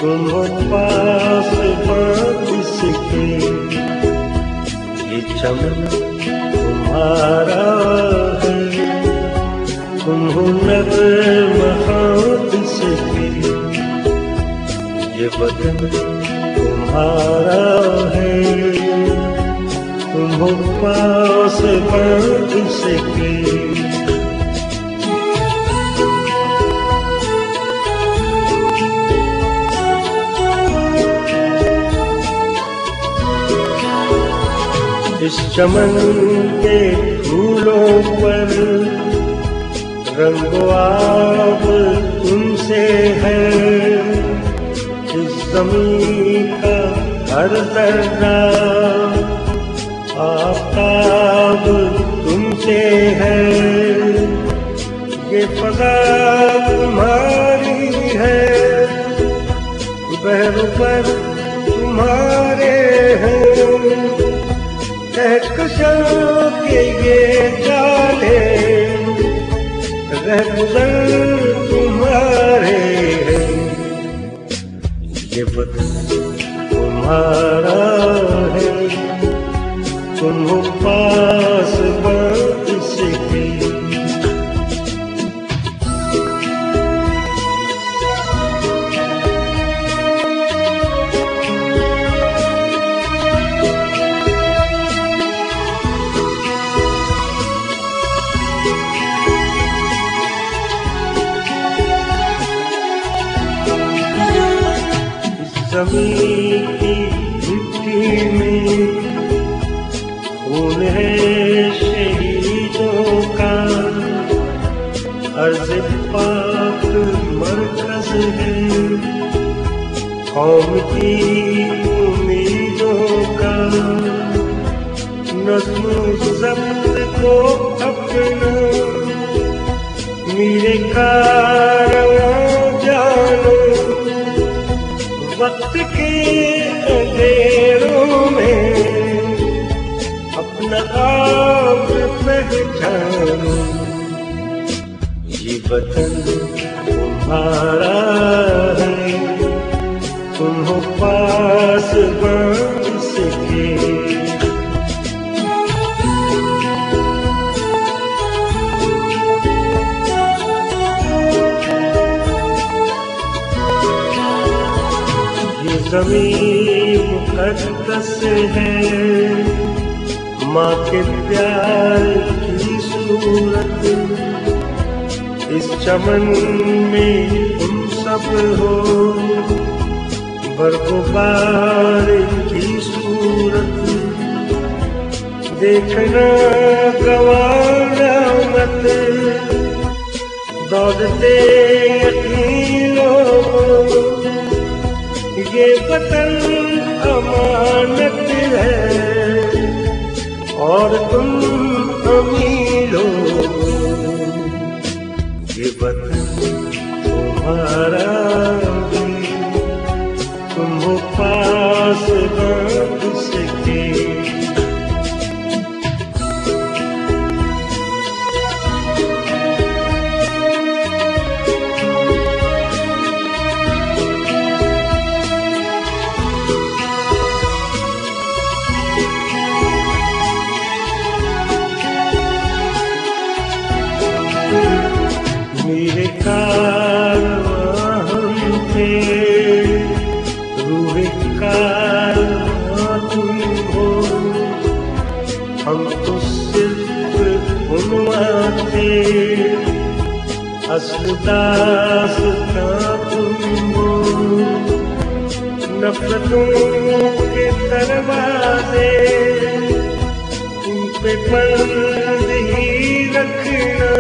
तुम हो पास इसके, ये चमन तुम्हारा है, तुम हो नग़्मा इसके, ये वतन तुम्हारा है, तुम हो पास इसके। इस चमन के फूलों पर रंगो आब तुमसे है, इस ज़मीन का हर ज़र्रा आफ़ताब तुमसे है, ये फ़ज़ा तुम्हारी है, बहर पर तुम्हारे हैं, कहकशां के ये जाले रहगुज़र तुम्हारे हैं, ये वतन तुम्हारा है, तुम हो पास इसके। ज़मीन की मिट्टी में खून है शहीदों का, अर्ज़ पाक मरकज़ है कौम की उम्मीदों का, नज़्म ज़ब्त को अपना मेरे कारवां जानो, वक्त के अंधेरों में अपना आप पहचानो, ये वतन तुम्हारा है, तुम हो पास इसके। ज़मीन मुक़द्दस है, माँ के प्यार की सूरत, इस चमन में तुम सब हो, बर्फ़बार की सूरत, देखना गवाना मत, दौड़ते यकीनों, ये वतन अमानत है और तुम अमीर हो, ये वतन तुम्हारा है, तुम हो पास इसके। मेरे कारवां हम थे, रूहे कारवां तुम हो, हम तो सिर्फ उन्वां थे, अस्ल दास्तां तुम हो, नफ़रतों के दरवाजे तुम पे बंद ही रखना,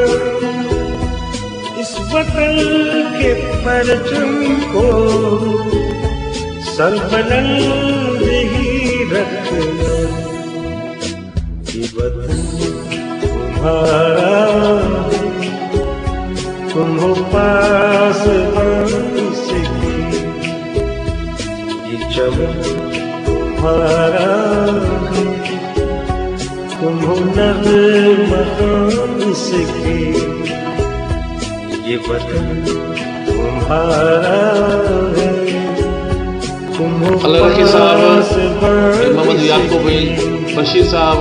इस वतन के परचम को सरबलंद ही रखना, ये वतन तुम्हारा है, तुम हो पास इसके, ये चमन तुम्हारा है, तुम हो नग़्मा इसके, ये वतन तुम्हारा है, अल्लाह रखी साहब मोहम्मद याकूब भाई बशीर साहब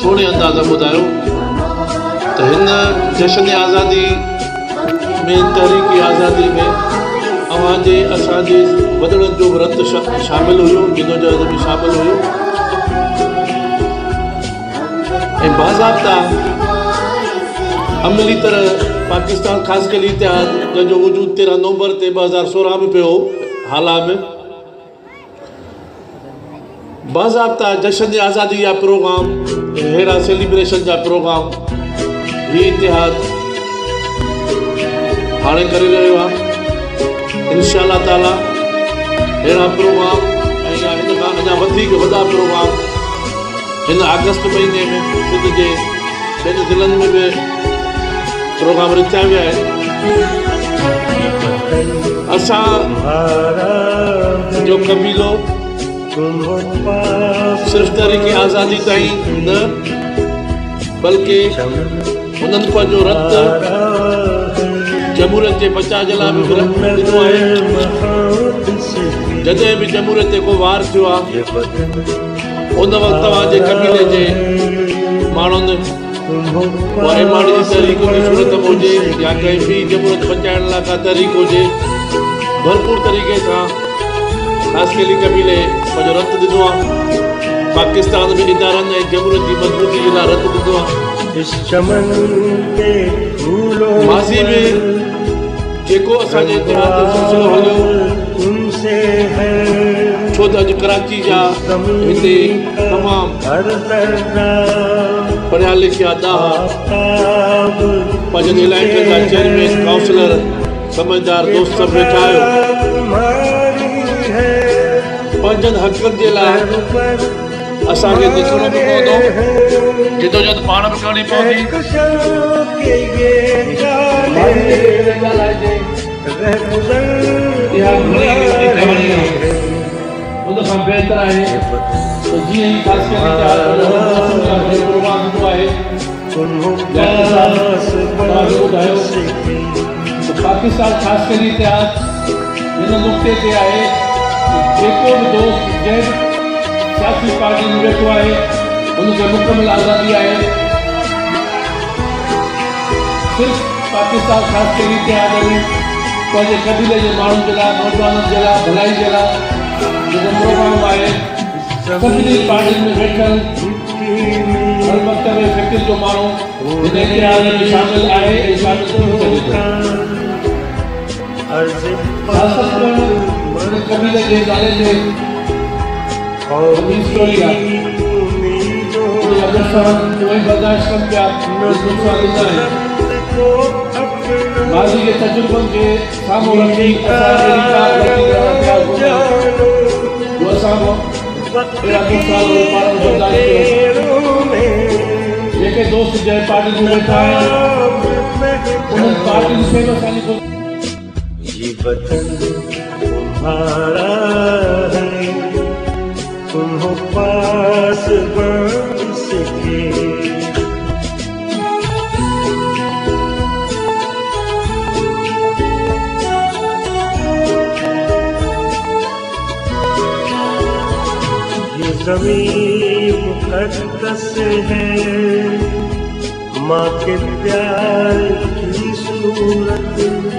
सोने अंदाज़ ॿुधायो त हिन जश्न आज़ादी में तहरीक आज़ादी में असांजे वधण जो बि रत शामिल हुयो, जिदोजहद बि शामिल हुयो ऐं बाज़ाब्ता अमली तरह पाकिस्तान ख़ासि करे इतिहाद जंहिंजो वजूद 13 नवंबर ते 2016 में पियो हाला में बाज़ाब्ता जश्न आज़ादी जा प्रोग्राम अहिड़ा सेलिब्रेशन जा प्रोग्राम ही इतिहाद हाणे करे रहियो आहे। इंशाअल्लाह ताला अहिड़ा प्रोग्राम ऐं हिन खां अञा वधीक वॾा प्रोग्राम हिन अगस्त महीने में सिंध जे ॿियनि ज़िलनि में बि प्रोग्राम रचिया विया आहिनि। असां जो कबीलो सिर्फ़ु तहरीक आज़ादी ताईं न बल्कि उन्हनि पंहिंजो रत जमहूरियत जे बचाव जे लाइ बि ॾिनो आहे। जॾहिं बि जमहूरियत ते को वार थियो आहे उन वक़्तु तव्हांजे कबीले जे माण्हुनि उहा इमानी जी तहरीक जी सूरत में हुजे या कंहिं बि जमहूरियत बचाइण लाइ का तहरीक हुजे भरपूर तरीक़े सां ख़ासि करे कबीले पंहिंजो रत ॾिनो आहे। पाकिस्तान में इदारनि ऐं जमहूरियत जी मज़बूती जे लाइ रत ॾिनो आहे। माज़ी में जेको असांजे इतिहाद जो सिलसिलो हलियो छो त अॼु कराची जा हिते तमामु पढ़िया लिखिया ॾाहा पंहिंजनि इलाइक़नि जा चेयरमैन काउंसलर समझदार दोस्त सभु वेठा आहियो। पंहिंजनि हक़नि जे लाइ असांखे निकिरणो बि पवंदो, जिदोजहद पाण बि करणी पवंदी। उन खां बहितर आहे त जीअं ई ख़ासि करे प्रोग्राम हूंदो आहे ॿुधायो त पाकिस्तान ख़ासि करे इतिहाद हिन नुक़्ते ते आहे जेको बि दोस्त जंहिं सियासी पार्टी में वेठो आहे उनखे मुकमल आज़ादी आहे। सिर्फ़ु पाकिस्तान ख़ासि करे इतिहाद में पंहिंजे कबीले जे माण्हुनि जे लाइ नौजवाननि जे लाइ भलाई जे लाइ जेको प्रोग्राम आहे सभिनी पार्टियुनि में वेठल हर मकतब फ़िक्र जो माण्हू हिन इतिहाद में शामिल आहे ऐं शामिल थी सघे थो। सियासत करणु हिन कबीले जे नाले ते स्टोरी आहे। उहे बर्दाश्त कनि पिया नुक़सान ॾींदा आहिनि। माज़ी जे तजुर्बनि खे साम्हूं रखी असां अहिड़ा नुक़सान पाण बर्दाश्त कयो। जेके दोस्त जंहिं पार्टी में वेठा आहिनि उन्हनि पार्टियुनि खे बि असांजी ये वतन तुम्हारा है, तुम हो पास सके। ये ज़मीन मुक़द्दस है, माँ के प्यार की सूरत